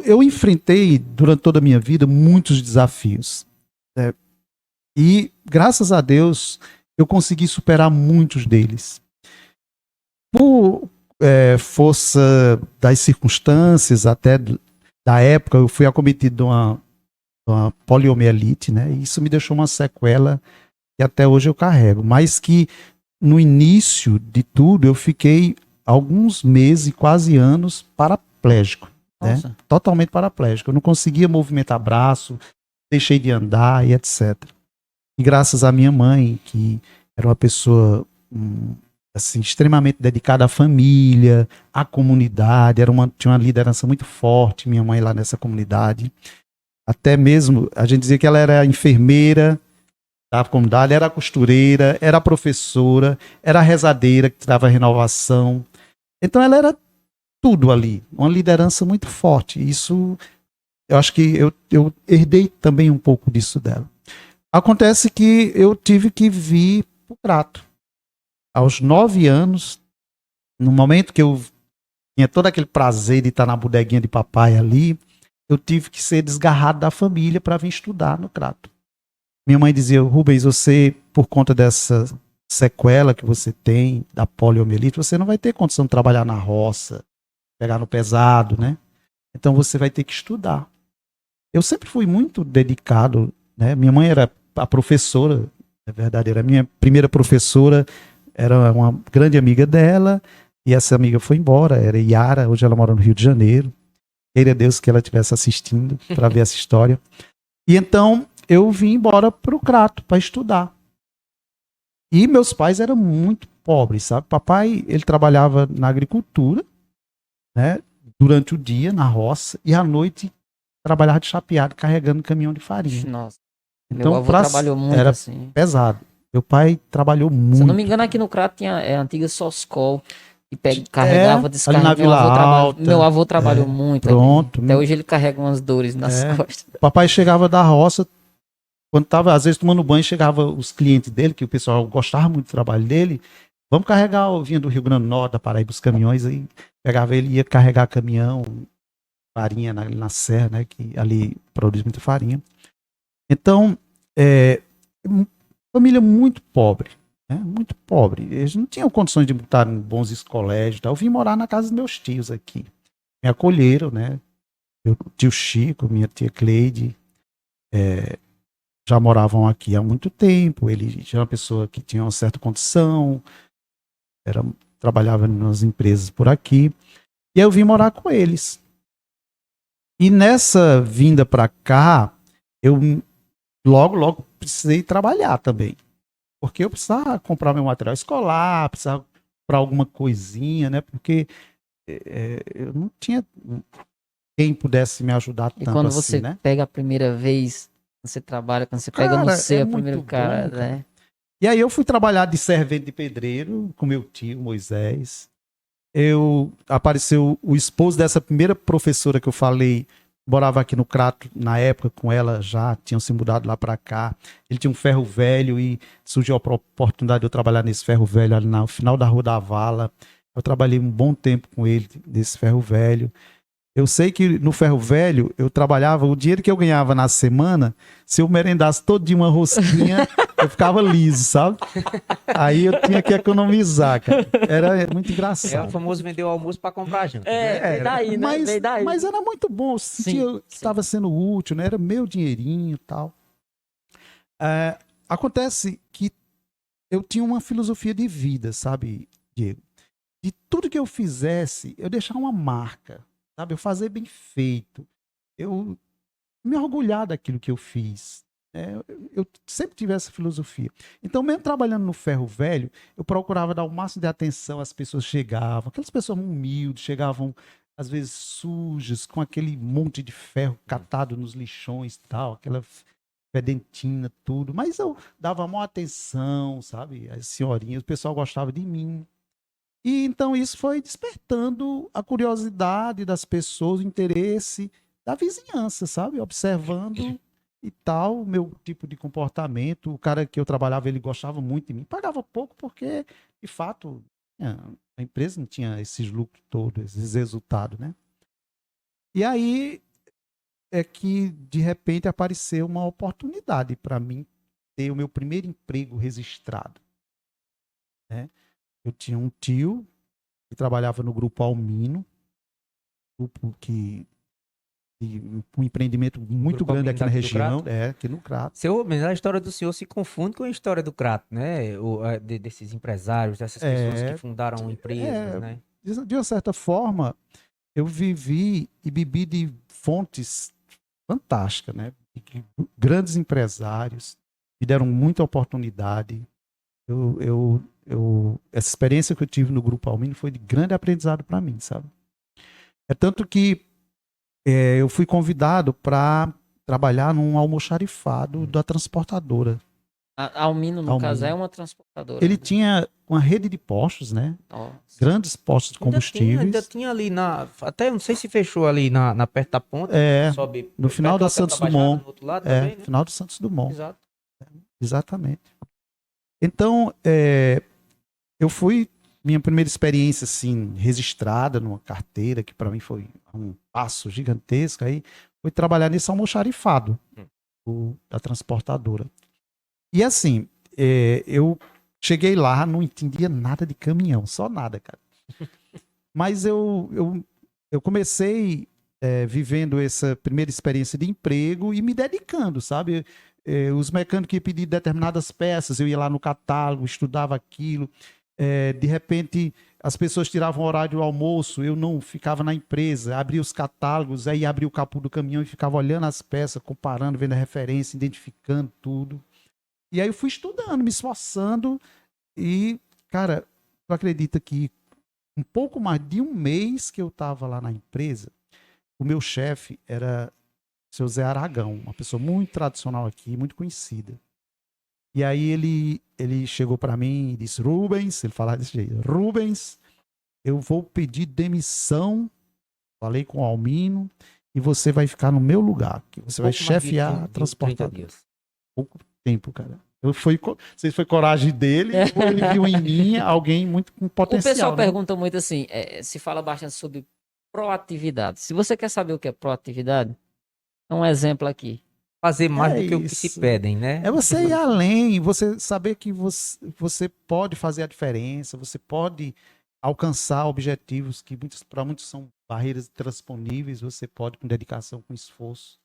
eu enfrentei, durante toda a minha vida, muitos desafios, né? E, graças a Deus, eu consegui superar muitos deles. Por força das circunstâncias, até da época, eu fui acometido de uma poliomielite, né? E isso me deixou uma sequela que até hoje eu carrego. Mas que, no início de tudo, eu fiquei alguns meses, quase anos, paraplégico. Né? Totalmente paraplégico. Eu não conseguia movimentar braço, deixei de andar e etc. E graças à minha mãe, que era uma pessoa assim, extremamente dedicada à família, à comunidade, tinha uma liderança muito forte, minha mãe lá nessa comunidade. Até mesmo, a gente dizia que ela era enfermeira da comunidade, era costureira, era professora, era rezadeira, que dava renovação. Então ela era tudo ali, uma liderança muito forte. Isso, eu acho que eu herdei também um pouco disso dela. Acontece que eu tive que vir para o Crato. Aos 9 anos, no momento que eu tinha todo aquele prazer de estar na bodeguinha de papai ali, eu tive que ser desgarrado da família para vir estudar no Crato. Minha mãe dizia: Rubens, você, por conta dessa sequela que você tem da poliomielite, você não vai ter condição de trabalhar na roça, pegar no pesado, né? Então você vai ter que estudar. Eu sempre fui muito dedicado, né? Minha mãe era a professora, é verdade, era a minha primeira professora, era uma grande amiga dela, e essa amiga foi embora, era Yara, hoje ela mora no Rio de Janeiro. Queira Deus que ela estivesse assistindo para ver essa história. E então eu vim embora para o Crato para estudar. E meus pais eram muito pobres, sabe? Papai, ele trabalhava na agricultura, né? Durante o dia, na roça, e à noite trabalhava de chapeado, carregando caminhão de farinha. Nossa. Então, Meu avô trabalhou muito era assim. pesado. Meu pai trabalhou muito. Se eu não me engano, aqui no Crato tinha a antiga Soscol, que carregava, descarregava. Ali na Vila Alta. Meu avô trabalhou muito pronto. ali. Até hoje ele carrega umas dores nas costas. Papai chegava da roça, quando estava, às vezes, tomando banho, chegava os clientes dele, que o pessoal gostava muito do trabalho dele. Vamos carregar, vinha do Rio Grande do Norte, da Paraíba, os caminhões, aí pegava ele, ia carregar caminhão, farinha na serra, né, que ali produz muita farinha. Então, família muito pobre, né, muito pobre. Eles não tinham condições de botar em bons colégios. Eu vim morar na casa dos meus tios aqui. Me acolheram, né? Meu tio Chico, minha tia Cleide, já moravam aqui há muito tempo. Ele já era uma pessoa que tinha uma certa condição, trabalhava nas empresas por aqui. E aí eu vim morar com eles. E nessa vinda para cá, eu logo precisei trabalhar também. Porque eu precisava comprar meu material escolar, precisava comprar alguma coisinha, né? Porque eu não tinha quem pudesse me ajudar tanto assim, né? E quando você pega a primeira vez, você trabalha, quando você pega no seu primeiro cara, né? E aí eu fui trabalhar de servente de pedreiro com meu tio, Moisés. Apareceu o esposo dessa primeira professora que eu falei, morava aqui no Crato na época com ela, já tinham se mudado lá para cá. Ele tinha um ferro velho e surgiu a oportunidade de eu trabalhar nesse ferro velho ali no final da Rua da Vala. Eu trabalhei um bom tempo com ele nesse ferro velho. Eu sei que no ferro velho eu trabalhava, o dinheiro que eu ganhava na semana, se eu merendasse todo de uma rosquinha, eu ficava liso, sabe? Aí eu tinha que economizar, cara. Era muito engraçado. É o famoso vender o almoço para comprar janta. Vem daí, né? Vem daí. Mas era muito bom, eu sentia que estava sendo útil, né? Era meu dinheirinho e tal. Acontece que eu tinha uma filosofia de vida, sabe, Diego? De tudo que eu fizesse, eu deixar uma marca. Sabe, eu fazer bem feito, eu me orgulhar daquilo que eu fiz. Eu sempre tive essa filosofia. Então, mesmo trabalhando no ferro velho, eu procurava dar o máximo de atenção às pessoas que chegavam, aquelas pessoas humildes, chegavam às vezes sujas, com aquele monte de ferro catado nos lixões e tal, aquela fedentina, tudo. Mas eu dava maior atenção, sabe? As senhorinhas, o pessoal gostava de mim. E então isso foi despertando a curiosidade das pessoas, o interesse da vizinhança, sabe? Observando e tal, o meu tipo de comportamento. O cara que eu trabalhava, ele gostava muito de mim. Pagava pouco porque, de fato, a empresa não tinha esses lucros todos, esses resultados, né? E aí é que, de repente, apareceu uma oportunidade para mim ter o meu primeiro emprego registrado, né? Eu tinha um tio que trabalhava no Grupo Almino, grupo que um empreendimento muito Grupo grande Almino aqui na daqui do região, Crato? aqui no Crato. Mas a história do senhor se confunde com a história do Crato, né? Desses empresários, dessas pessoas que É, fundaram empresas, né? de uma certa forma, eu vivi e bebi de fontes fantásticas, né? Grandes empresários me deram muita oportunidade. Essa experiência que eu tive no Grupo Almino foi de grande aprendizado para mim, sabe? É tanto que eu fui convidado para trabalhar num almoxarifado da transportadora. A Almino, no caso, é uma transportadora. Ele tinha uma rede de postos, né? Nossa. Grandes postos de combustíveis. Ainda tinha ali até não sei se fechou ali na perto da ponte. Sobe no final da Santos Dumont. No outro lado também, né? Final do Santos Dumont. Exato. Exatamente. Então, eu fui, minha primeira experiência assim, registrada numa carteira, que para mim foi um passo gigantesco, aí foi trabalhar nesse almoxarifado da transportadora. E assim, eu cheguei lá, não entendia nada de caminhão, só nada, cara. Mas eu comecei vivendo essa primeira experiência de emprego e me dedicando, sabe? Os mecânicos iam pedir determinadas peças, eu ia lá no catálogo, estudava aquilo. De repente, as pessoas tiravam o horário do almoço, eu não ficava na empresa, abria os catálogos, aí abria o capô do caminhão e ficava olhando as peças, comparando, vendo a referência, identificando tudo. E aí eu fui estudando, me esforçando e, cara, tu acredita que um pouco mais de um mês que eu estava lá na empresa, o meu chefe era o seu Zé Aragão, uma pessoa muito tradicional aqui, muito conhecida. E aí ele chegou para mim e disse: Rubens, ele falava desse jeito: Rubens, eu vou pedir demissão. Falei com o Almino e você vai ficar no meu lugar, que você vai chefiar a transportadora. Pouco tempo, cara. Não sei se foi coragem dele ou ele viu em mim alguém muito com potencial. O pessoal né? pergunta muito assim, se fala bastante sobre proatividade. Se você quer saber o que é proatividade, um exemplo aqui. Fazer mais do que o que se pedem, né? É você ir além, você saber que você pode fazer a diferença, você pode alcançar objetivos que para muitos são barreiras intransponíveis, você pode com dedicação, com esforço.